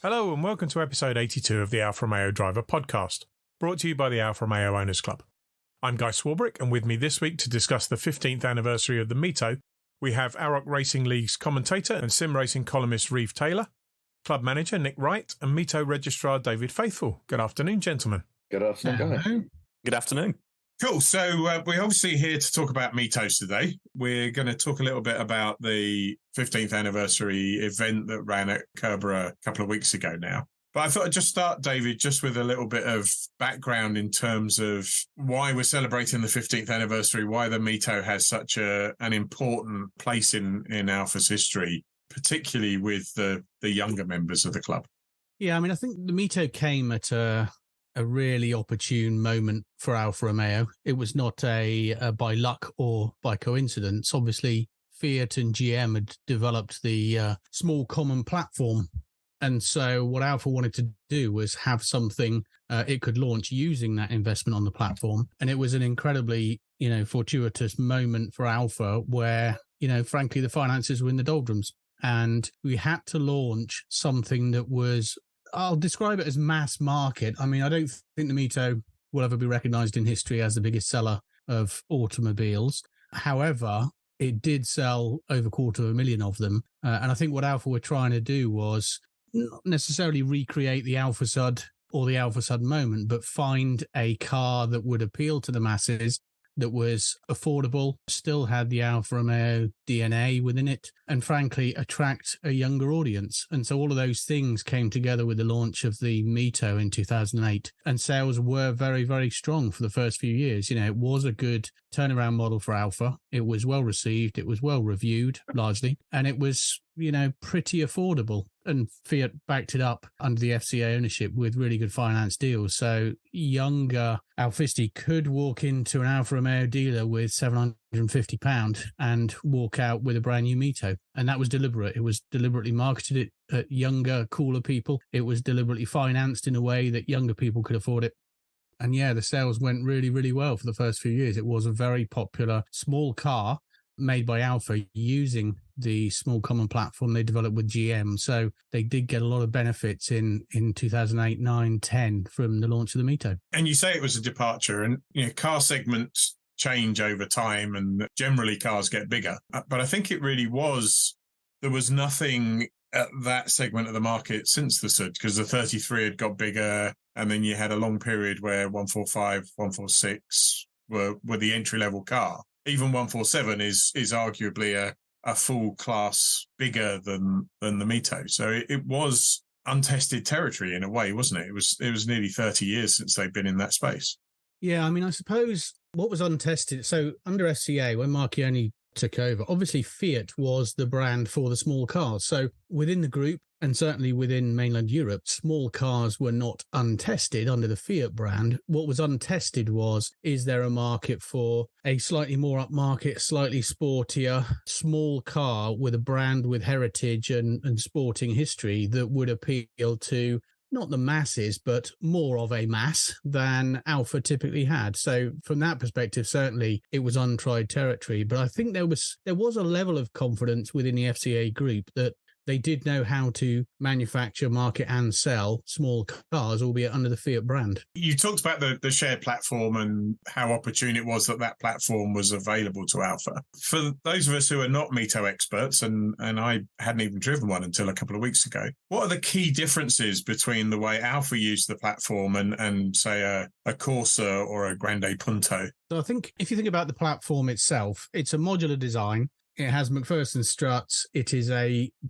Hello and welcome to episode 82 of the Alfa Romeo Driver Podcast, brought to you by the Alfa Romeo Owners Club. I'm Guy Swarbrick, and with me this week to discuss the 15th anniversary of the MiTo, we have AROC Racing Leagues commentator and sim racing columnist Reeve Taylor, club manager Nick Wright, and MiTo Registrar David Faithful. Good afternoon, gentlemen. Good afternoon, Guy. Good afternoon. Cool. So we're obviously here to talk about MiTos today. We're going to talk a little bit about the 15th anniversary event that ran at Kerbera a couple of weeks ago now. But I thought I'd just start, David, just with a little bit of background in terms of why we're celebrating the 15th anniversary, why the MiTo has such an important place in Alfa's history, particularly with the younger members of the club. Yeah, I mean, I think the MiTo came at a really opportune moment for Alfa Romeo. It was not by luck or by coincidence. Obviously, Fiat and GM had developed the small common platform. And so what Alfa wanted to do was have something it could launch using that investment on the platform. And it was an incredibly, fortuitous moment for Alfa where, frankly, the finances were in the doldrums. And we had to launch something that was, I'll describe it as mass market. I mean, I don't think the MiTo will ever be recognized in history as the biggest seller of automobiles. However, it did sell over 250,000 of them. And I think what Alfa were trying to do was not necessarily recreate the Alfa Sud or the Alfa Sud moment, but find a car that would appeal to the masses, that was affordable, still had the Alfa Romeo DNA within it, and frankly, attract a younger audience. And so all of those things came together with the launch of the MiTo in 2008. And sales were very, very strong for the first few years. It was a good turnaround model for Alfa. It was well received. It was well reviewed, largely. And it was, pretty affordable. And Fiat backed it up under the FCA ownership with really good finance deals. So younger Alfisti could walk into an Alfa Romeo dealer with £750 and walk out with a brand new MiTo. And that was deliberate. It was deliberately marketed at younger, cooler people. It was deliberately financed in a way that younger people could afford it. And yeah, the sales went really, really well for the first few years. It was a very popular small car made by Alfa using the small common platform they developed with GM. So they did get a lot of benefits in 2008, 9, 10 from the launch of the MiTo. And you say it was a departure, and car segments change over time and generally cars get bigger. But I think it really there was nothing at that segment of the market since the Sud, because the 33 had got bigger, and then you had a long period where 145, 146 were the entry-level car. Even 147 is arguably a full class bigger than the MiTo. So it was untested territory in a way, wasn't it? It was nearly 30 years since they've been in that space. Yeah, I mean, I suppose what was untested. So under FCA, when Marchionni took over, obviously Fiat was the brand for the small cars. So within the group, and certainly within mainland Europe, small cars were not untested under the Fiat brand. What was untested is there a market for a slightly more upmarket, slightly sportier, small car with a brand with heritage and sporting history that would appeal to not the masses, but more of a mass than Alfa typically had. So from that perspective, certainly it was untried territory. But I think there was a level of confidence within the FCA group that they did know how to manufacture, market and sell small cars, albeit under the Fiat brand. You talked about the shared platform and how opportune it was that platform was available to Alfa. For those of us who are not MiTo experts, and I hadn't even driven one until a couple of weeks ago, what are the key differences between the way Alfa used the platform and say, a Corsa or a Grande Punto? So I think if you think about the platform itself, it's a modular design. It has McPherson struts. It is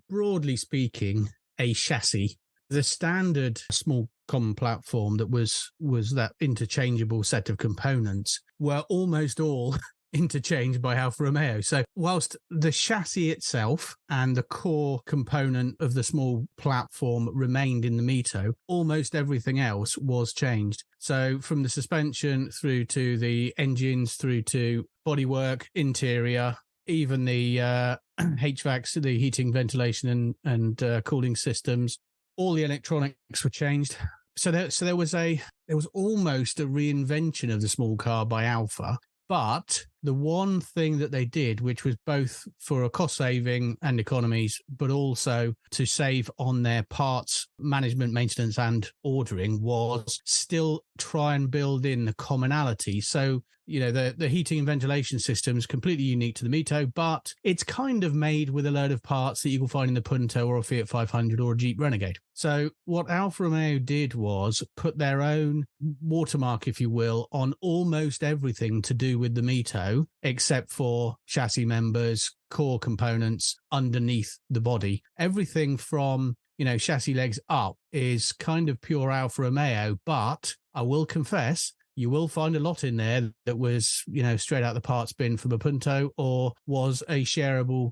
broadly speaking, a chassis. The standard small common platform that was that interchangeable set of components were almost all interchanged by Alfa Romeo. So whilst the chassis itself and the core component of the small platform remained in the MiTo, almost everything else was changed. So from the suspension through to the engines, through to bodywork, interior, even the HVACs, the heating, ventilation and cooling systems, all the electronics were changed. So there was almost a reinvention of the small car by Alfa, but the one thing that they did, which was both for a cost saving and economies, but also to save on their parts management, maintenance and ordering, was still try and build in the commonality. So, the heating and ventilation system is completely unique to the MiTo, but it's kind of made with a load of parts that you can find in the Punto or a Fiat 500 or a Jeep Renegade. So what Alfa Romeo did was put their own watermark, if you will, on almost everything to do with the MiTo, except for chassis members, core components underneath the body. Everything from chassis legs up is kind of pure Alfa Romeo, but I will confess, you will find a lot in there that was, straight out the parts bin from a Punto or was a shareable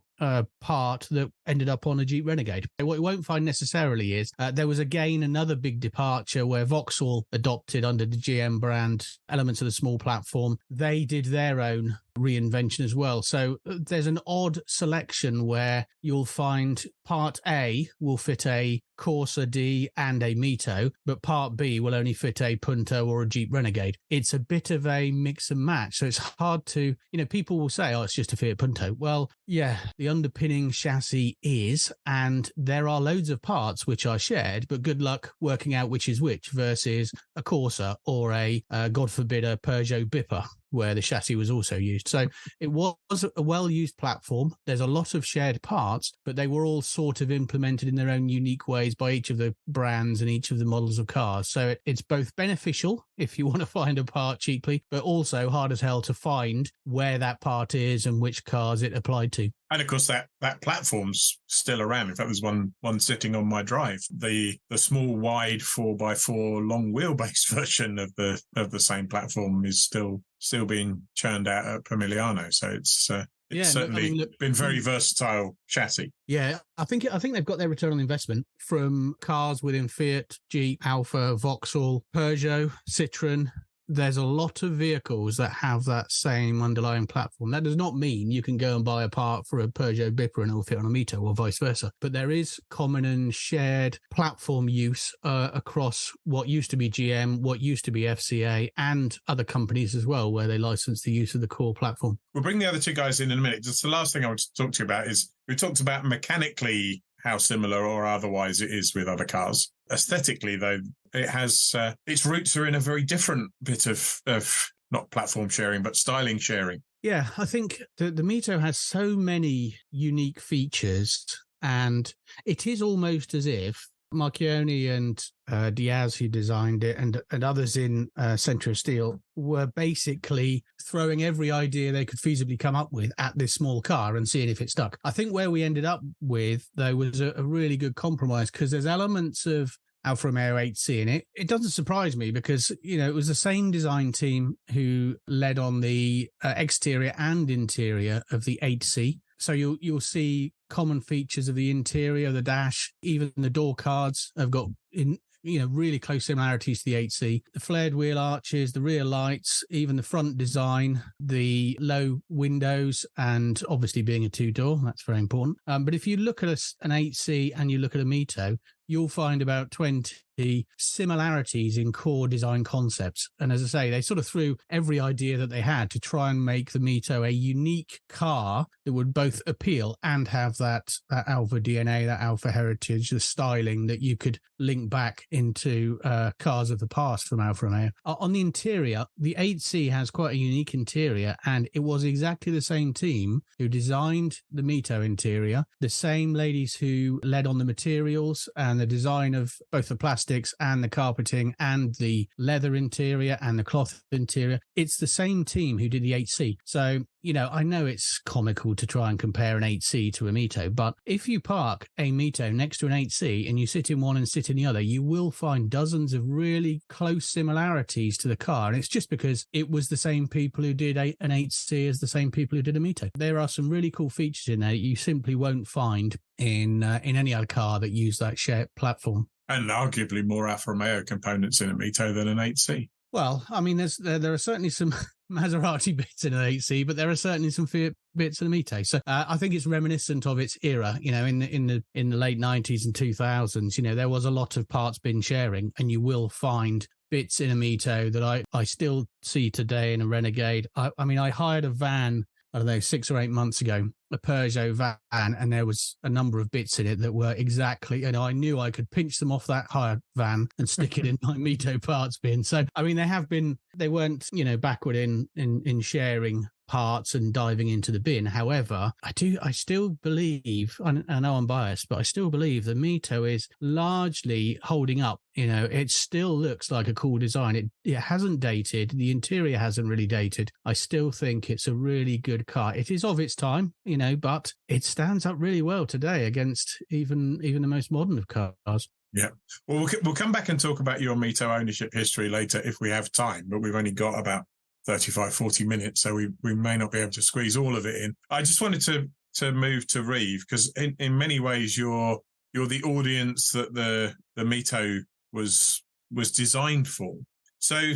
part that ended up on a Jeep Renegade. What you won't find necessarily is there was again another big departure where Vauxhall adopted under the GM brand elements of the small platform. They did their own reinvention as well. So there's an odd selection where you'll find part A will fit a Corsa D and a MiTo, but part B will only fit a Punto or a Jeep Renegade. It's a bit of a mix and match. So it's hard to, people will say, oh, it's just a Fiat Punto. Well, yeah, the underpinning chassis is, and there are loads of parts which are shared, but good luck working out which is which versus a Corsa or a, God forbid, a Peugeot Bipper, where the chassis was also used. So it was a well-used platform. There's a lot of shared parts, but they were all sort of implemented in their own unique ways by each of the brands and each of the models of cars. So it's both beneficial if you want to find a part cheaply, but also hard as hell to find where that part is and which cars it applied to. And of course, that platform's still around. In fact, there's one sitting on my drive. The small, wide 4x4 long wheelbase version of the same platform is still being churned out at Pomigliano. So it's certainly been very versatile chassis. Yeah, I think they've got their return on investment from cars within Fiat, Jeep, Alfa, Vauxhall, Peugeot, Citroën. There's a lot of vehicles that have that same underlying platform. That does not mean you can go and buy a part for a Peugeot Bipper and it will fit on a MiTo or vice versa. But there is common and shared platform use across what used to be GM, what used to be FCA, and other companies as well, where they license the use of the core platform. We'll bring the other two guys in a minute. Just the last thing I want to talk to you about is we talked about mechanically how similar or otherwise it is with other cars. Aesthetically, though, it has its roots are in a very different bit of not platform sharing, but styling sharing. Yeah, I think the MiTo has so many unique features, and it is almost as if Marchioni and Diaz, who designed it, and others in Centro Steel were basically throwing every idea they could feasibly come up with at this small car and seeing if it stuck. I think where we ended up with, though, was a really good compromise, because there's elements of Alfa Romeo 8C in it. It doesn't surprise me because, it was the same design team who led on the exterior and interior of the 8C. So you'll see common features of the interior, the dash, even the door cards have got really close similarities to the 8C. The flared wheel arches, the rear lights, even the front design, the low windows, and obviously being a two-door, that's very important. But if you look at an 8C and you look at a MiTo, you'll find about 20 similarities in core design concepts. And as I say, they sort of threw every idea that they had to try and make the MiTo a unique car that would both appeal and have that Alfa DNA, that Alfa heritage, the styling that you could link back into cars of the past from Alfa Romeo. On the interior, the 8C has quite a unique interior, and it was exactly the same team who designed the MiTo interior, the same ladies who led on the materials and the design of both the plastics and the carpeting and the leather interior and the cloth interior. It's the same team who did the 8C. So, I know it's comical to try and compare an 8C to a MiTo, but if you park a MiTo next to an 8C and you sit in one and sit in the other, you will find dozens of really close similarities to the car. And it's just because it was the same people who did an 8C as the same people who did a MiTo. There are some really cool features in there that you simply won't find in any other car that use that shared platform. And arguably more Alfa Romeo components in a MiTo than an 8C. Well, I mean, there are certainly some Maserati bits in an 8C, but there are certainly some Fiat bits in the MiTo. So I think it's reminiscent of its era. You know, in the late 90s and 2000s, you know, there was a lot of parts bin sharing, and you will find bits in a MiTo that I still see today in a Renegade. I mean, I hired a van, I don't know, 6 or 8 months ago, a Peugeot van, and there was a number of bits in it that were exactly, you know, I knew I could pinch them off that hired van and stick it in my MiTo parts bin. So, I mean, they weren't, you know, backward in sharing parts and diving into the bin. However, I still believe, I know I'm biased, but I still believe the MiTo is largely holding up. You know, it still looks like a cool design. It hasn't dated. The interior hasn't really dated. I still think it's a really good car. It is of its time, you know, but it stands up really well today against even the most modern of cars. Yeah. Well, we'll come back and talk about your MiTo ownership history later if we have time, but we've only got about 35, 40 minutes, so we may not be able to squeeze all of it in. I just wanted to move to Reeve, because in many ways you're the audience that the MiTo was designed for. So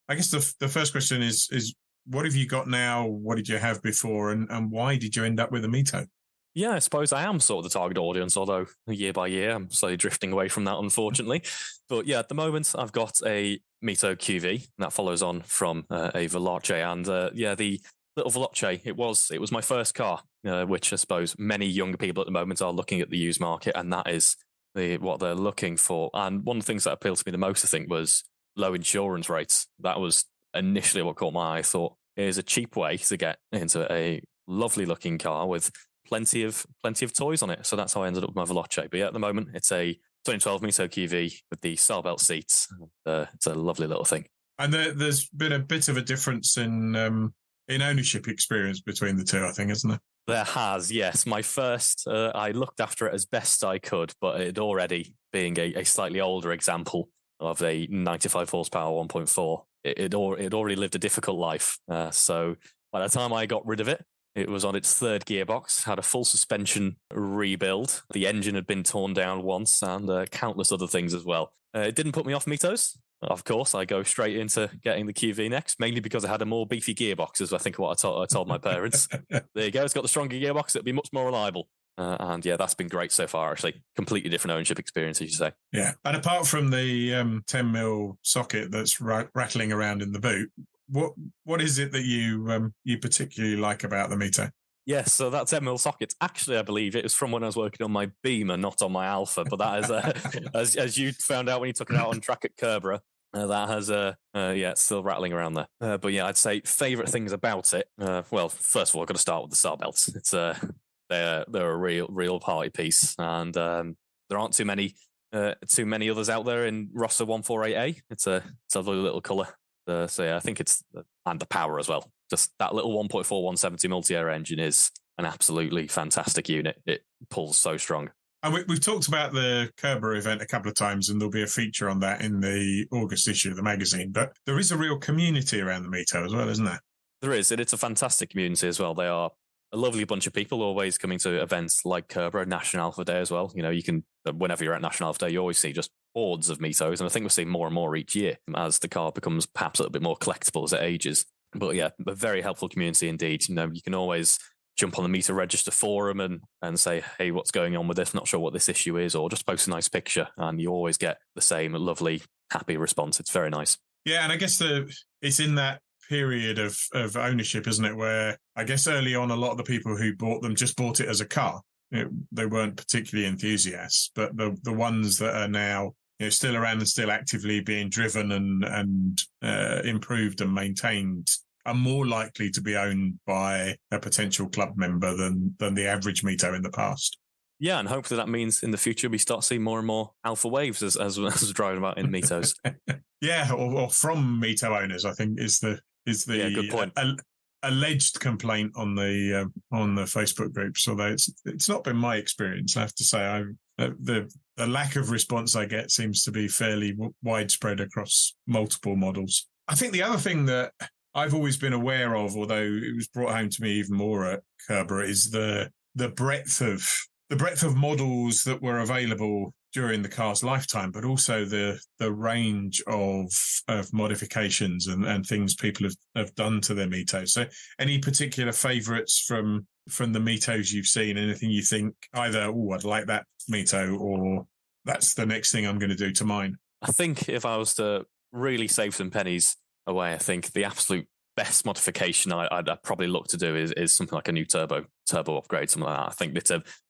I guess the first question is what have you got now? What did you have before? And why did you end up with a MiTo? Yeah, I suppose I am sort of the target audience, although year by year I'm slowly drifting away from that, unfortunately. But yeah, at the moment I've got a MiTo QV, and that follows on from a Veloce. And the little Veloce, it was my first car, which I suppose many younger people at the moment are looking at the used market, and that is what they're looking for. And one of the things that appealed to me the most, I think, was low insurance rates. That was initially what caught my eye. I thought, here's a cheap way to get into a lovely looking car with plenty of toys on it. So that's how I ended up with my Veloce. But yeah, at the moment, it's a 2012 MiTo QV with the style belt seats. It's a lovely little thing. And there's been a bit of a difference in ownership experience between the two, I think, isn't there? There has, yes. My first, I looked after it as best I could, but it already being a slightly older example of a 95 horsepower 1.4, it already lived a difficult life. So by the time I got rid of it, it was on its third gearbox, had a full suspension rebuild. The engine had been torn down once, and countless other things as well. It didn't put me off MiTos. Of course, I go straight into getting the QV next, mainly because it had a more beefy gearbox, is I think what I told my parents. There you go, it's got the stronger gearbox, it'll be much more reliable. And yeah, that's been great so far, actually. Completely different ownership experience, as you say. Yeah, and apart from the 10mm socket that's rattling around in the boot, what is it that you particularly like about the MiTo? Yes, so that 10mm socket, actually, I believe it was from when I was working on my Beamer, not on my Alfa. But that is, as you found out when you took it out on track at Kerbera, that has, it's still rattling around there. But yeah, I'd say favourite things about it. Well, first of all, I've got to start with the style belts. It's they're a real party piece, and there aren't too many others out there in Rossa 148A. It's a lovely little colour. So yeah, I think it's, and the power as well. Just that little 1.4 170 multi-air engine is an absolutely fantastic unit. It pulls so strong. And we've talked about the Kerbera event a couple of times, and there'll be a feature on that in the August issue of the magazine. But there is a real community around the MiTo as well, isn't there? There is, and it's a fantastic community as well. They are a lovely bunch of people always coming to events like Kerbera, National Alpha Day as well. You know, you can, whenever you're at National Alpha Day, you always see just hordes of MiTos, and I think we're seeing more and more each year as the car becomes perhaps a little bit more collectible as it ages. But yeah, a very helpful community indeed. You know, you can always jump on the MiTo Register forum and say, hey, what's going on with this? Not sure what this issue is, or just post a nice picture, and you always get the same lovely, happy response. It's very nice. Yeah, and I guess it's in that period of ownership, isn't it, where I guess early on a lot of the people who bought them just bought it as a car. They weren't particularly enthusiasts, but the ones that are now, you know, still around and still actively being driven and improved and maintained are more likely to be owned by a potential club member than the average MiTo in the past. Yeah, and hopefully that means in the future we start seeing more and more Alfa Waves as we're driving about in MiTos. Yeah, or from MiTo owners, I think is the good point. Alleged complaint on the Facebook groups. Although it's not been my experience, I have to say. The lack of response I get seems to be fairly widespread across multiple models. I think the other thing that I've always been aware of, although it was brought home to me even more at Kerbera, is the breadth of breadth of models that were available during the car's lifetime, but also the range of modifications and things people have done to their MiTos. So any particular favourites from the MiTos you've seen? Anything you think either, oh, I'd like that MiTo, or that's the next thing I'm going to do to mine? I think if I was to really save some pennies away, I think the absolute best modification I'd probably look to do is something like a new turbo upgrade, something like that. I think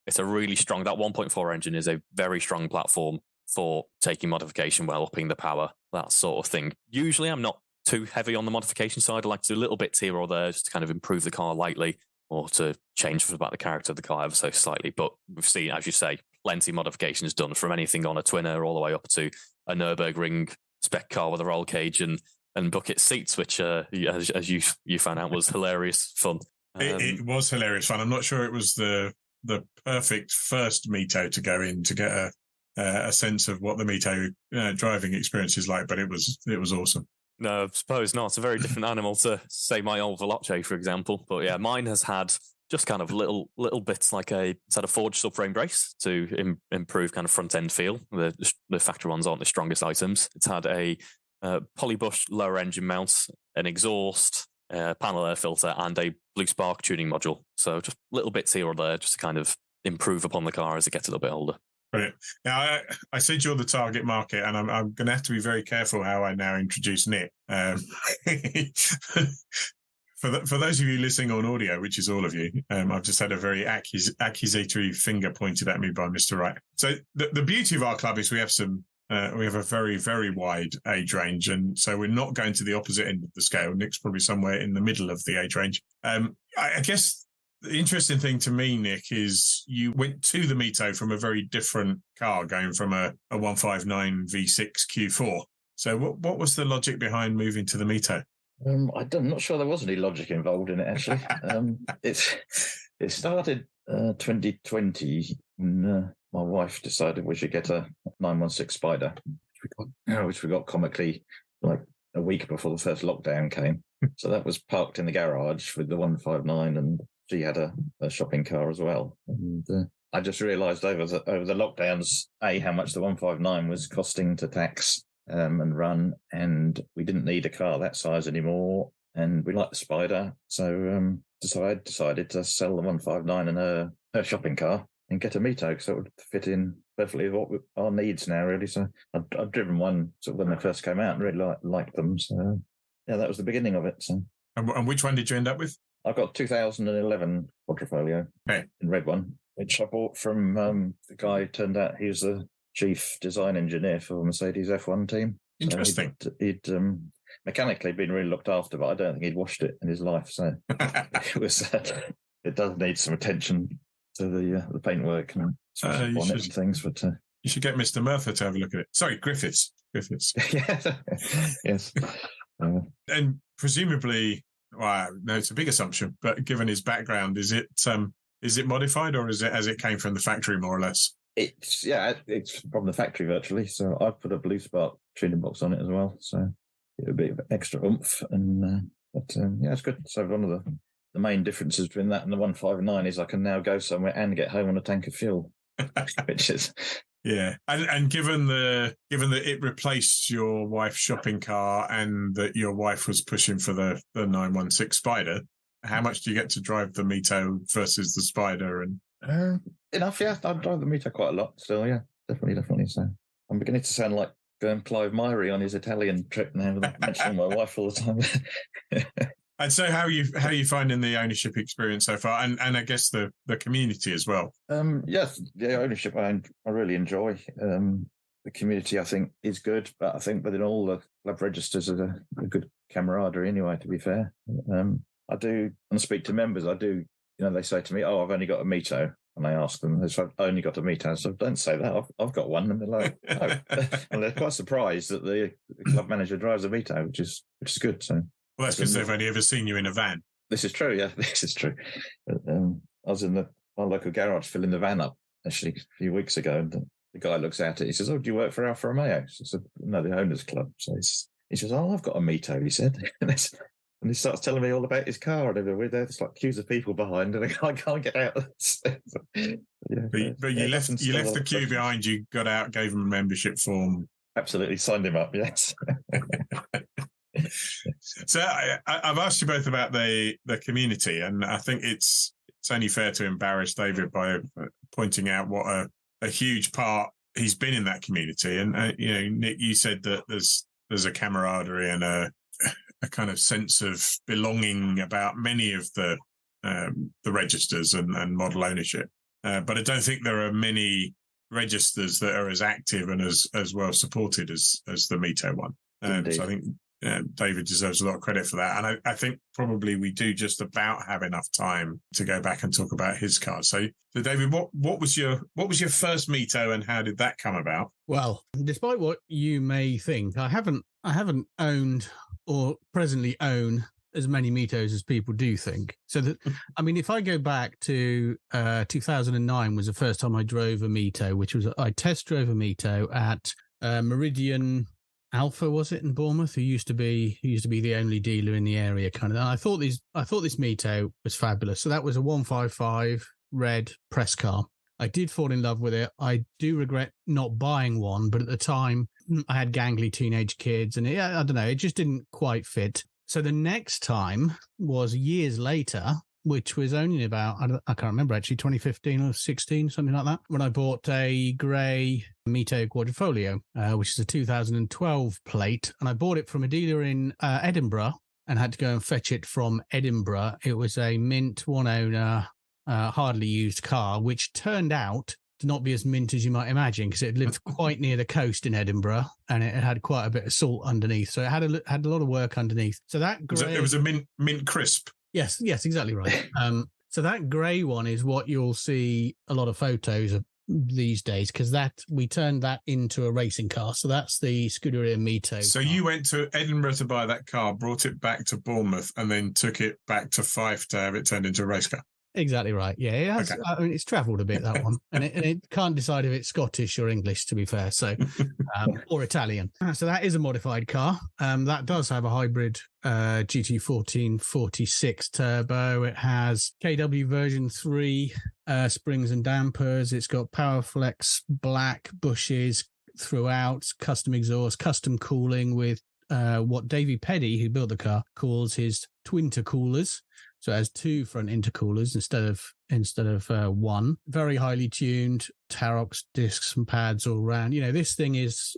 it's a really strong, that 1.4 engine is a very strong platform for taking modification well, upping the power, that sort of thing. Usually I'm not too heavy on the modification side. I like to do little bits here or there just to kind of improve the car lightly or to change about the character of the car ever so slightly. But we've seen, as you say, plenty of modifications done, from anything on a twinner all the way up to a Nürburgring spec car with a roll cage and bucket seats, which, as you found out, was hilarious fun. It was hilarious fun. I'm not sure it was the perfect first MiTo to go in to get a sense of what the MiTo driving experience is like, but it was awesome. No, I suppose not. It's a very different animal to, say, my old Veloce, for example. But yeah, mine has had just kind of little bits, like it's had a forged subframe brace to improve kind of front end feel. The factory ones aren't the strongest items. It's had a polybush lower engine mount, an exhaust, panel air filter, and a blue spark tuning module. So just little bits here or there just to kind of improve upon the car as it gets a little bit older. Brilliant. Now, I said you're the target market, and I'm going to have to be very careful how I now introduce Nick. For those of you listening on audio, which is all of you, I've just had a very accusatory finger pointed at me by Mr. Wright. So the beauty of our club is we have a very, very wide age range, and so we're not going to the opposite end of the scale. Nick's probably somewhere in the middle of the age range. I guess the interesting thing to me, Nick, is you went to the MiTo from a very different car, going from a 159 V6 Q4. So what was the logic behind moving to the MiTo? I'm not sure there was any logic involved in it, actually. It started 2020 when my wife decided we should get a 916 Spider, which we got comically like a week before the first lockdown came. So that was parked in the garage with the 159, and she had a shopping car as well. And I just realised over the lockdowns, how much the 159 was costing to tax and run, and we didn't need a car that size anymore, and we liked the Spider. So I decided to sell the 159 and her shopping car and get a MiTo, because it would fit in perfectly with our needs now, really. So I've driven one sort of when they first came out and really liked them. So yeah, that was the beginning of it. So. And which one did you end up with? I got 2011 Quadrifoglio in red one, which I bought from the guy. Turned out he was the chief design engineer for Mercedes F1 team. Interesting. So he'd mechanically been really looked after, but I don't think he'd washed it in his life. So it does need some attention to the paintwork and bonnet and things. But you should get Mr. Murtha to have a look at it. Sorry, Griffiths. Yeah. Yes. And presumably, well, no, it's a big assumption, but given his background, is it modified, or is it as it came from the factory, more or less? It's from the factory virtually. So I've put a blue spark tuning box on it as well, so it would be a bit extra oomph. And it's good. So one of the main differences between that and the 159 is I can now go somewhere and get home on a tank of fuel, which is. Yeah, and given that it replaced your wife's shopping car and that your wife was pushing for the 916 Spider, how much do you get to drive the MiTo versus the Spider? And enough, yeah. I drive the MiTo quite a lot still, yeah, definitely. So I'm beginning to sound like Clive Myrie on his Italian trip now, without mentioning my wife all the time. And so how are you finding the ownership experience so far, and I guess the community as well? Yes, the ownership I really enjoy. The community I think is good, but I think within all the club registers are a good camaraderie anyway, to be fair. I do, and I speak to members, I do, they say to me, oh, I've only got a MiTo. And I ask them, if I've only got a MiTo, so don't say that, I've got one. And they're like, oh. And they're quite surprised that the club manager drives a MiTo, which is good. So. Well, that's because they've only ever seen you in a van. This is true, yeah. This is true. I was in my local garage filling the van up, actually, a few weeks ago, and the guy looks at it. He says, oh, do you work for Alfa Romeo? I said, no, the owners club. So he says, oh, I've got a MiTo, he said. And he starts telling me all about his car and everything. There's like queues of people behind, and I can't get out. But you left the queue behind. You got out, gave him a membership form. Absolutely, signed him up. Yes. So I've asked you both about the community, and I think it's only fair to embarrass David by pointing out what a huge part he's been in that community. And Nick, you said that there's a camaraderie and a kind of sense of belonging about many of the registers and model ownership. But I don't think there are many registers that are as active and as well supported as the MiTo one. So I think David deserves a lot of credit for that. And I think probably we do just about have enough time to go back and talk about his car. So David, what was your first MiTo and how did that come about? Well, despite what you may think, I haven't owned or presently own as many MiTos as people do think. So that, I mean, if I go back to 2009 was the first time I drove a MiTo, which was I test drove a MiTo at Meridian Alfa, was it, in Bournemouth, who used to be the only dealer in the area, kind of. And I thought this MiTo was fabulous. So that was a 155 red press car. I did fall in love with it. I do regret not buying one, but at the time I had gangly teenage kids, and I don't know, it just didn't quite fit. So the next time was years later, which was only about, I can't remember actually, 2015 or 16, something like that, when I bought a grey MiTo Quadrifoglio, which is a 2012 plate. And I bought it from a dealer in Edinburgh and had to go and fetch it from Edinburgh. It was a mint, one owner, hardly used car, which turned out to not be as mint as you might imagine, because it lived quite near the coast in Edinburgh and it had quite a bit of salt underneath. So it had a lot of work underneath. So that grey, it was a mint crisp. Yes, exactly right. So that grey one is what you'll see a lot of photos of these days, because we turned that into a racing car. So that's the Scuderia MiTo. So you went to Edinburgh to buy that car, brought it back to Bournemouth, and then took it back to Fife to have it turned into a race car. Exactly right. Yeah, it has, okay. I mean, it's travelled a bit, that one, and it can't decide if it's Scottish or English, to be fair. So, or Italian. So that is a modified car. That does have a hybrid GT1446 turbo. It has KW version 3 springs and dampers. It's got PowerFlex black bushes throughout, custom exhaust, custom cooling with what Davey Peddy, who built the car, calls his twin intercoolers. So it has 2 front intercoolers instead of one. Very highly tuned AROC discs and pads all around. This thing is,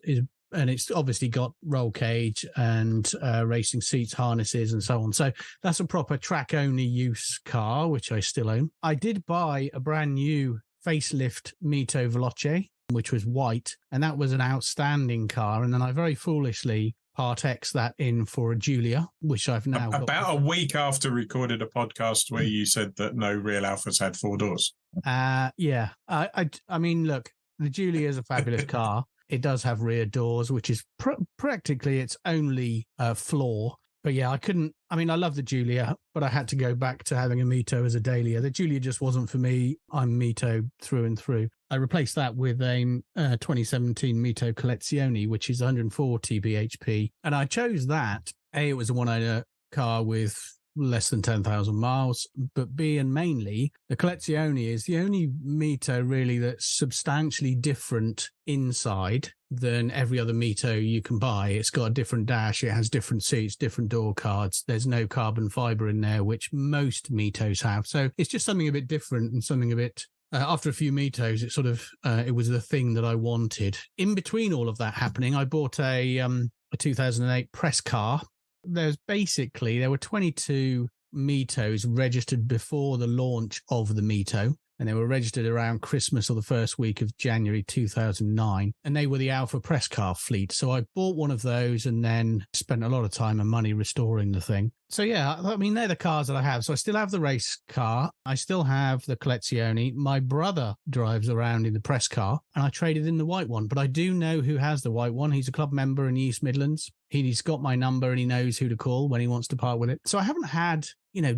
and it's obviously got roll cage and racing seats, harnesses, and so on. So that's a proper track only use car, which I still own. I did buy a brand new facelift MiTo Veloce, which was white, and that was an outstanding car. And then I very foolishly Part X that in for a Giulia, which I've now got. About a week after recorded a podcast where you said that no real Alphas had 4 doors. Yeah. I mean, look, the Giulia is a fabulous car. It does have rear doors, which is practically its only flaw. But yeah, I love the Giulia, but I had to go back to having a MiTo as a Dahlia. The Giulia just wasn't for me. I'm MiTo through and through. I replaced that with a 2017 MiTo Collezione, which is 140 bhp. And I chose that. A, it was a one-owner car with less than 10,000 miles, but B, and mainly, the Collezione is the only MiTo really that's substantially different inside than every other MiTo you can buy. It's got a different dash, it has different seats, different door cards. There's no carbon fiber in there, which most MiTos have. So it's just something a bit different and something a bit... after a few MiTos, it sort of it was the thing that I wanted. In between all of that happening, I bought a 2008 press car. There were 22 MiTos registered before the launch of the MiTo, and they were registered around Christmas or the first week of January 2009, and they were the Alfa press car fleet. So I bought one of those and then spent a lot of time and money restoring the thing. So yeah, I mean, they're the cars that I have. So I still have the race car. I still have the Collezione. My brother drives around in the press car, and I traded in the white one. But I do know who has the white one. He's a club member in the East Midlands. He's got my number and he knows who to call when he wants to part with it. So I haven't had,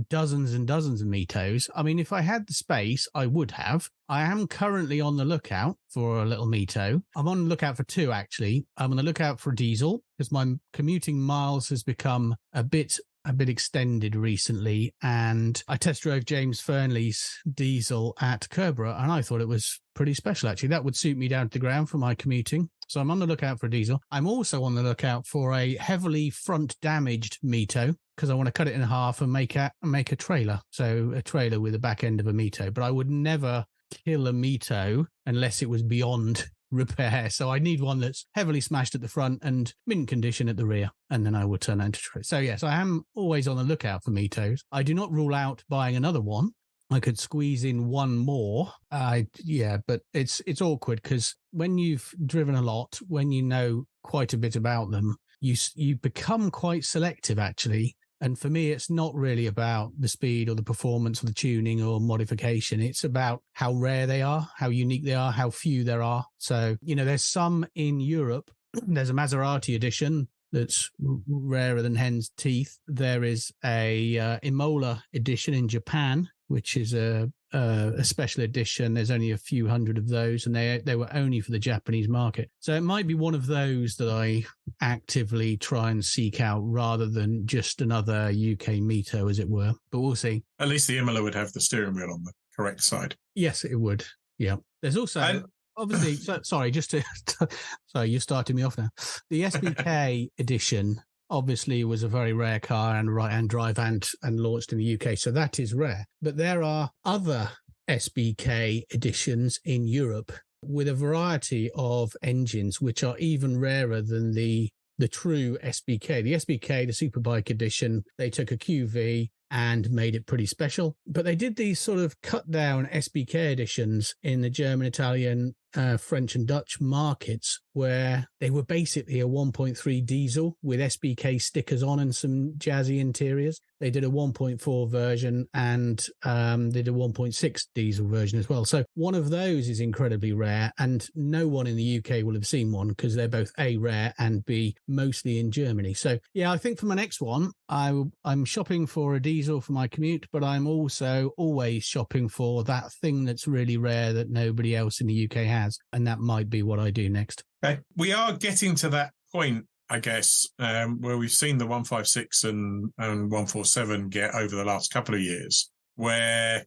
dozens and dozens of MiTos. I mean, if I had the space, I would have. I am currently on the lookout for a little MiTo. I'm on the lookout for 2, actually. I'm on the lookout for a diesel because my commuting miles has become a bit a bit extended recently, and I test drove James Fernley's diesel at Kerborough, and I thought it was pretty special, actually. That would suit me down to the ground for my commuting. So I'm on the lookout for a diesel. I'm also on the lookout for a heavily front damaged MiTo, because I want to cut it in half and make a trailer. So a trailer with the back end of a MiTo. But I would never kill a MiTo unless it was beyond repair. So I need one that's heavily smashed at the front and mint condition at the rear, and then I will turn that into trailer. So yes, I am always on the lookout for MiTos. I do not rule out buying another one. I could squeeze in one more. But it's awkward, because when you've driven a lot, when you know quite a bit about them, you become quite selective, actually. And for me, it's not really about the speed or the performance or the tuning or modification. It's about how rare they are, how unique they are, how few there are. So, there's some in Europe. There's a Maserati edition that's rarer than hen's teeth. There is a Imola edition in Japan, which is a special edition. There's only a few hundred of those, and they were only for the Japanese market. So it might be one of those that I actively try and seek out, rather than just another UK MiTo, as it were. But we'll see. At least the Imola would have the steering wheel on the correct side. Yes, it would. Yeah. There's also... Obviously, sorry, sorry, you're starting me off now. The SBK edition obviously was a very rare car, and right-hand drive and launched in the UK. So that is rare. But there are other SBK editions in Europe with a variety of engines, which are even rarer than the true SBK. The SBK, the Superbike edition, they took a QV and made it pretty special. But they did these sort of cut-down SBK editions in the German, Italian, French and Dutch markets, where they were basically a 1.3 diesel with SBK stickers on and some jazzy interiors. They did a 1.4 version and they did a 1.6 diesel version as well. So one of those is incredibly rare, and no one in the UK will have seen one, because they're both A, rare, and B, mostly in Germany. So yeah, I think for my next one, I'm shopping for a diesel for my commute, but I'm also always shopping for that thing that's really rare that nobody else in the UK has. And that might be what I do next. Okay. We are getting to that point, I guess, where we've seen the 156 and 147 get over the last couple of years, where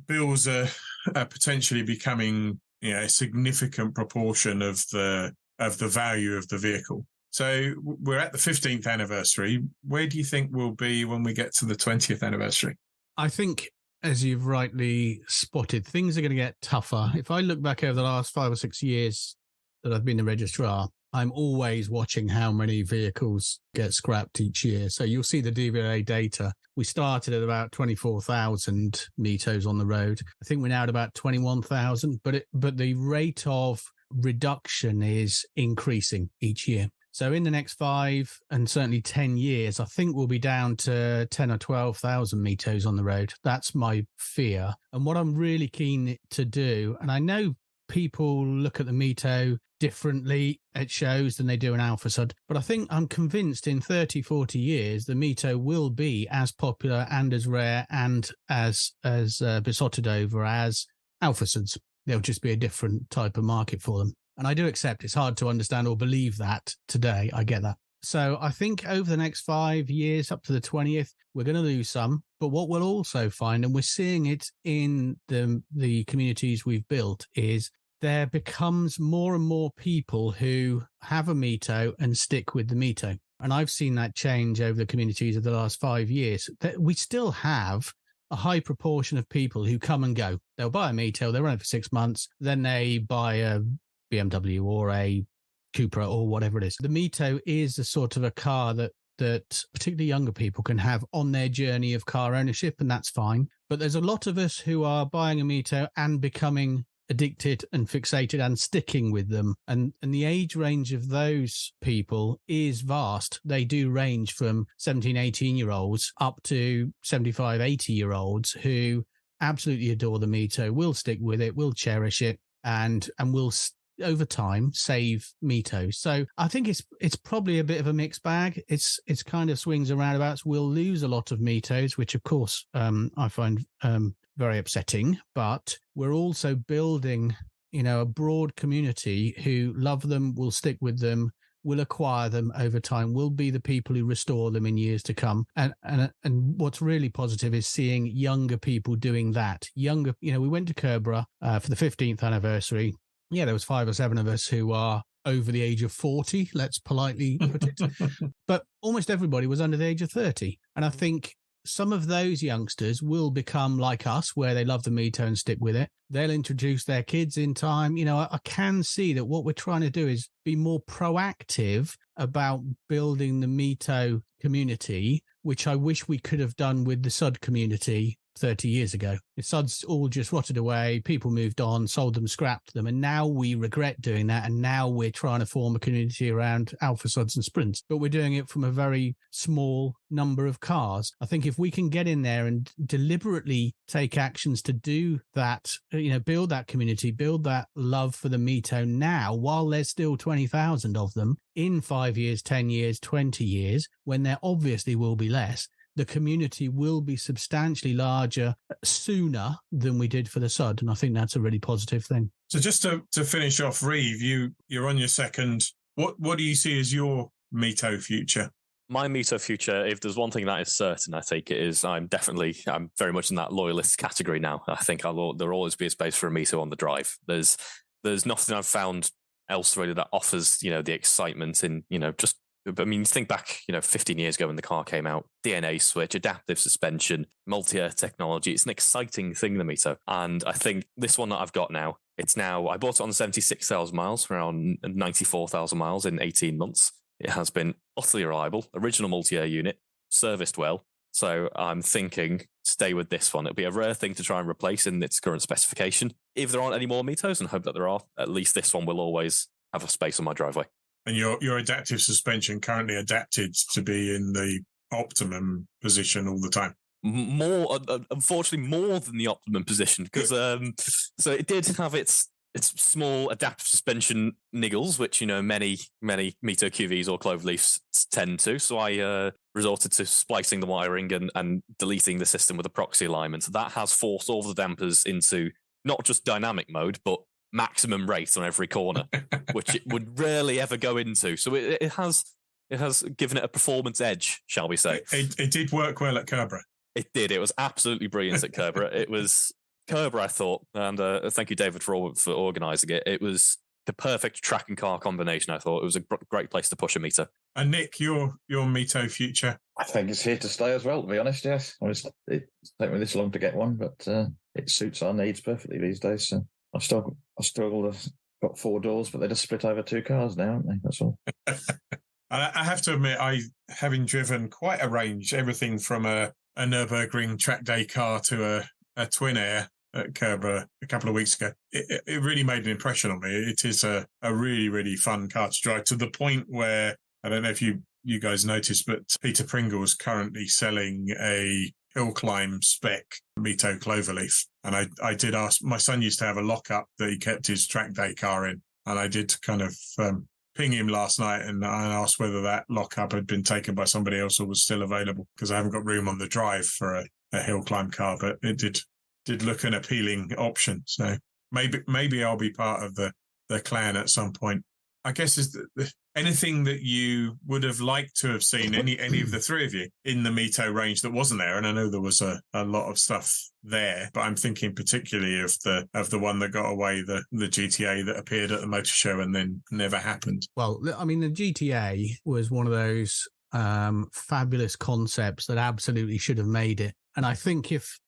bills are potentially becoming, a significant proportion of the value of the vehicle. So we're at the 15th anniversary. Where do you think we'll be when we get to the 20th anniversary? I think, as you've rightly spotted, things are going to get tougher. If I look back over the last 5 or 6 years that I've been the registrar, I'm always watching how many vehicles get scrapped each year. So you'll see the DVLA data. We started at about 24,000 MiTos on the road. I think we're now at about 21,000, but the rate of reduction is increasing each year. So in the next 5 and certainly 10 years, I think we'll be down to 10 or 12,000 MiTos on the road. That's my fear. And what I'm really keen to do, and I know people look at the MiTo differently at shows than they do an Alfa Sud, but I think I'm convinced in 30, 40 years, the MiTo will be as popular and as rare and as besotted over as Alfa Suds. There'll just be a different type of market for them. And I do accept it's hard to understand or believe that today. I get that. So I think over the next 5 years, up to the 20th, we're going to lose some. But what we'll also find, and we're seeing it in the communities we've built, is there becomes more and more people who have a MiTo and stick with the MiTo. And I've seen that change over the communities of the last 5 years. That we still have a high proportion of people who come and go. They'll buy a MiTo, they run it for 6 months, then they buy a BMW or a Cupra or whatever it is. The MiTo is a sort of a car that particularly younger people can have on their journey of car ownership, and that's fine. But there's a lot of us who are buying a MiTo and becoming addicted and fixated and sticking with them. And the age range of those people is vast. They do range from 17, 18-year-olds up to 75, 80-year-olds who absolutely adore the MiTo, will stick with it, will cherish it, and will over time save MiTos. So I think it's probably a bit of a mixed bag. It's kind of swings and roundabouts. We'll lose a lot of MiTos, which of course I find very upsetting, but we're also building, a broad community who love them, will stick with them, will acquire them over time, will be the people who restore them in years to come. And what's really positive is seeing younger people doing that. Younger, we went to Kerbera for the 15th anniversary. Yeah, there was 5 or 7 of us who are over the age of 40, let's politely put it. But almost everybody was under the age of 30. And I think some of those youngsters will become like us, where they love the MiTo and stick with it. They'll introduce their kids in time. I can see that what we're trying to do is be more proactive about building the MiTo community, which I wish we could have done with the SUD community 30 years ago. The SUDs all just rotted away. People moved on, sold them, scrapped them. And now we regret doing that. And now we're trying to form a community around Alfa, SUDs and Sprints. But we're doing it from a very small number of cars. I think if we can get in there and deliberately take actions to do that, build that community, build that love for the MiTo now, while there's still 20,000 of them, in 5 years, 10 years, 20 years, when there obviously will be less, the community will be substantially larger sooner than we did for the SUD. And I think that's a really positive thing. So just to finish off, Reeve, you're on your second. What do you see as your MiTo future? My MiTo future, if there's one thing that is certain, I think it is I'm very much in that loyalist category now. I think there'll always be a space for a MiTo on the drive. There's nothing I've found else really that offers, the excitement in, just. I mean, think back, 15 years ago when the car came out, DNA switch, adaptive suspension, multi-air technology. It's an exciting thing, the MiTo. And I think this one that I've got now, I bought it on 76,000 miles, around 94,000 miles in 18 months. It has been utterly reliable, original multi-air unit, serviced well. So I'm thinking, stay with this one. It'll be a rare thing to try and replace in its current specification. If there aren't any more MiTos, and hope that there are, at least this one will always have a space on my driveway. And your adaptive suspension currently adapted to be in the optimum position all the time? Unfortunately, more than the optimum position, because so it did have its small adaptive suspension niggles, which many MiTo QVs or cloverleafs tend to. So I resorted to splicing the wiring and deleting the system with a proxy alignment. That has forced all the dampers into not just dynamic mode, but maximum rate on every corner, which it would rarely ever go into. So it has given it a performance edge, shall we say. It did work well at Kerbera. It did. It was absolutely brilliant at Kerbera. It was Kerbera, I thought, and thank you, David, for organising it. It was the perfect track and car combination, I thought. It was a great place to push a MiTo. And Nick, your MiTo future? I think it's here to stay as well, to be honest, yes. It's taken me this long to get one, but it suits our needs perfectly these days. So I struggle. Got 4 doors, but they just split over 2 cars now, aren't they? That's all. I have to admit, having driven quite a range, everything from a Nürburgring track day car to a twin air at Kerbera a couple of weeks ago, it really made an impression on me. It is a really, really fun car to drive, to the point where, I don't know if you guys noticed, but Peter Pringle's currently selling a hill climb spec MiTo Cloverleaf. And I did ask, my son used to have a lockup that he kept his track day car in. And I did kind of ping him last night and I asked whether that lockup had been taken by somebody else or was still available, because I haven't got room on the drive for a hill climb car, but it did look an appealing option. So maybe I'll be part of the clan at some point. I guess is anything that you would have liked to have seen, any of the three of you, in the MiTo range that wasn't there. And I know there was a lot of stuff there, but I'm thinking particularly of the one that got away, the GTA that appeared at the motor show and then never happened. Well, I mean, the GTA was one of those fabulous concepts that absolutely should have made it. And I think if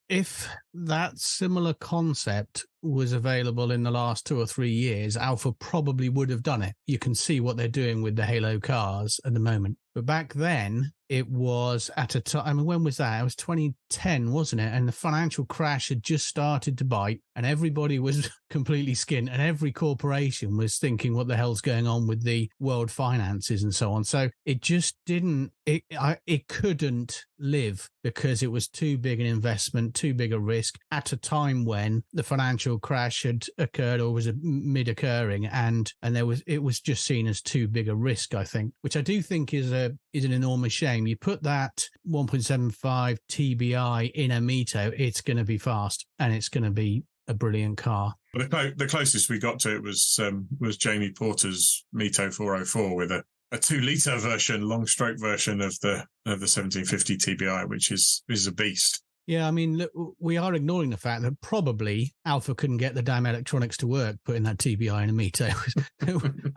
that similar concept was available in the last 2 or 3 years, Alfa probably would have done it. You can see what they're doing with the Halo cars at the moment. But back then, it was at a time, I mean, when was that? It was 2010, wasn't it? And the financial crash had just started to bite and everybody was completely skinned and every corporation was thinking, what the hell's going on with the world finances and so on. So it just didn't, it couldn't live because it was too big an investment, too big a risk at a time when the financial crash had occurred or was mid-occurring and it was just seen as too big a risk, I think, which I do think is an enormous shame. You put that 1.75 TBI in a MiTo, it's going to be fast and it's going to be a brilliant car. The closest we got to it was Jamie Porter's MiTo 404 with a a 2-litre version, long stroke version of the 1750 TBI, which is a beast. Yeah, I mean, look, we are ignoring the fact that probably Alfa couldn't get the damn electronics to work putting that TBI in a MiTo.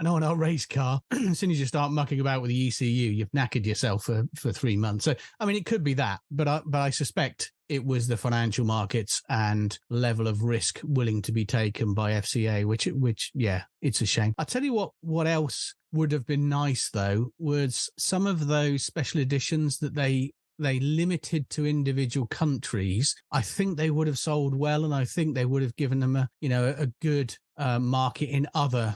I know on our race car, as soon as you start mucking about with the ECU, you've knackered yourself for 3 months. So, I mean, it could be that, but I suspect it was the financial markets and level of risk willing to be taken by FCA, which yeah, it's a shame. I'll tell you what else would have been nice, though, was some of those special editions that they limited to individual countries. I think they would have sold well, and I think they would have given them a good market in other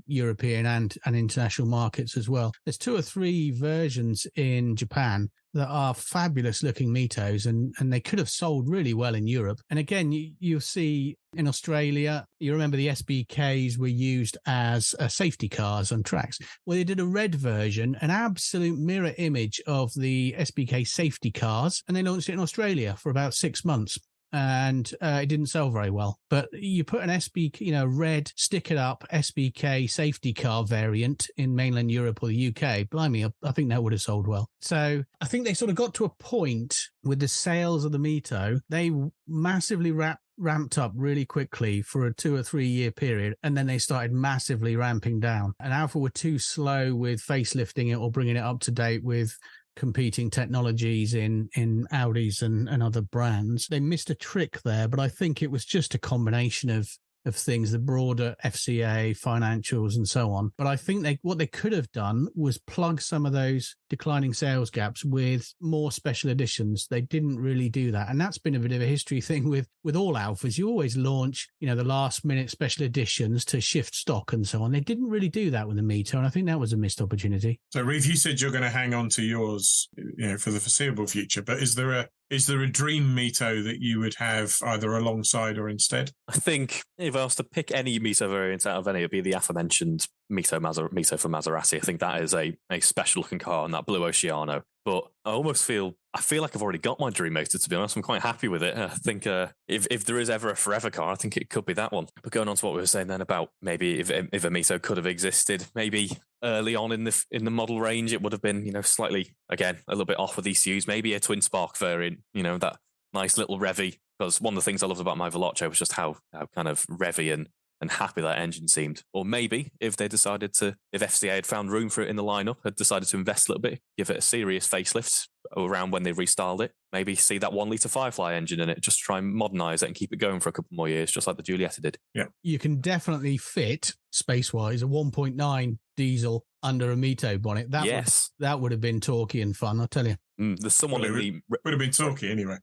European and international markets as well. There's 2 or 3 versions in Japan that are fabulous looking MiTos, and they could have sold really well in Europe. And again, you'll see in Australia, you remember the SBKs were used as safety cars on tracks. Well, they did a red version, an absolute mirror image of the SBK safety cars, and they launched it in Australia for about 6 months. And it didn't sell very well. But you put an SBK, red, stick it up SBK safety car variant in mainland Europe or the UK, blimey, I think that would have sold well. So I think they sort of got to a point with the sales of the MiTo, they massively ramped up really quickly for a 2 or 3 year period, and then they started massively ramping down. And Alfa were too slow with facelifting it or bringing it up to date with competing technologies in Audis and other brands. They missed a trick there, but I think it was just a combination of things, the broader FCA, financials and so on. But I think what they could have done was plug some of those declining sales gaps with more special editions. They didn't really do that. And that's been a bit of a history thing with all Alfas. You always launch, the last minute special editions to shift stock and so on. They didn't really do that with the MiTo, and I think that was a missed opportunity. So Reeve, you said you're going to hang on to yours, for the foreseeable future, but is there a dream MiTo that you would have either alongside or instead? I think if I was to pick any MiTo variant out of any, it would be the aforementioned MiTo from Maserati. I think that is a special looking car in that blue Oceano. But I feel like I've already got my dream motor, to be honest. I'm quite happy with it. I think if there is ever a forever car, I think it could be that one. But going on to what we were saying then about maybe if a MiTo could have existed, maybe early on in the model range, it would have been, slightly, again, a little bit off with ECUs, maybe a twin spark variant, that nice little revvy. Because one of the things I loved about my Veloce was just how kind of revvy and happy that engine seemed. Or maybe if FCA had found room for it in the lineup, had decided to invest a little bit, give it a serious facelift around when they restyled it, maybe see that 1-litre Firefly engine in it, just try and modernise it and keep it going for a couple more years, just like the Giulietta did. Yeah. You can definitely fit, space-wise, a 1.9 diesel under a MiTo bonnet. That would have been talky and fun, I'll tell you. There's someone would have been talky anyway.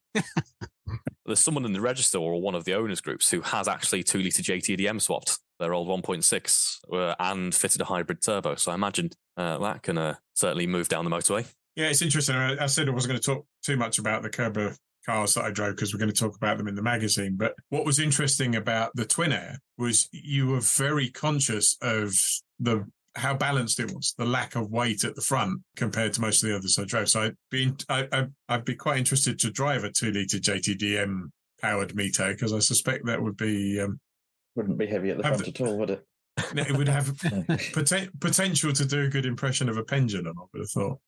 There's someone in the Registrar or one of the owners groups who has actually 2-litre JTDM swapped their old 1.6 and fitted a hybrid turbo. So I imagine that can certainly move down the motorway. Yeah, it's interesting. I said I wasn't going to talk too much about the Cobra cars that I drove because we're going to talk about them in the magazine. But what was interesting about the Twin Air was you were very conscious of how balanced it was, the lack of weight at the front compared to most of the others I drove. So I'd be quite interested to drive a 2-litre JTDM powered MiTo because I suspect that would be... wouldn't be heavy at the front at all, would it? It would have potential to do a good impression of a pendulum, I would have thought.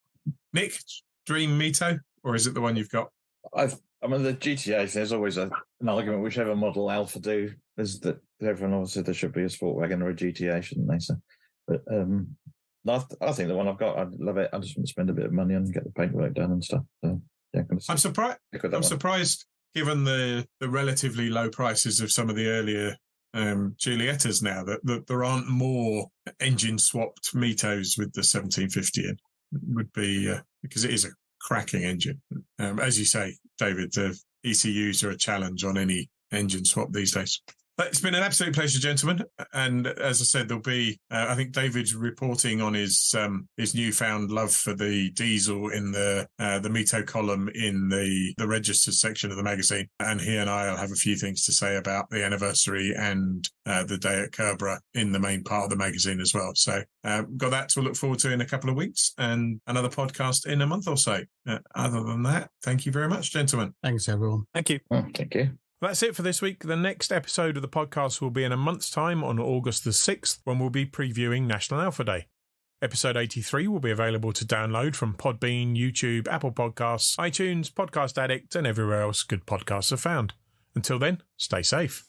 Nick, dream MiTo, or is it the one you've got? The GTA, there's always an argument, whichever model Alfa do, is that everyone always said there should be a sport wagon or a GTA, shouldn't they? So, but I think the one I've got, I'd love it. I just want to spend a bit of money on and get the paintwork done and stuff. So, yeah, I'm surprised, given the relatively low prices of some of the earlier Giuliettas now, that there aren't more engine swapped MiTos with the 1750 in. It would be because it is a cracking engine. As you say, David, the ECUs are a challenge on any engine swap these days. But it's been an absolute pleasure, gentlemen. And as I said, there'll be, I think David's reporting on his newfound love for the diesel in the MiTo column in the Registrar section of the magazine. And he and I will have a few things to say about the anniversary and the day at Kerbera in the main part of the magazine as well. So got that to look forward to in a couple of weeks and another podcast in a month or so. Other than that, thank you very much, gentlemen. Thanks, everyone. Thank you. Thank you. That's it for this week. The next episode of the podcast will be in a month's time on August the 6th, when we'll be previewing National Alpha Day. Episode 83 will be available to download from Podbean, YouTube, Apple Podcasts, iTunes, Podcast Addict, and everywhere else good podcasts are found. Until then, stay safe.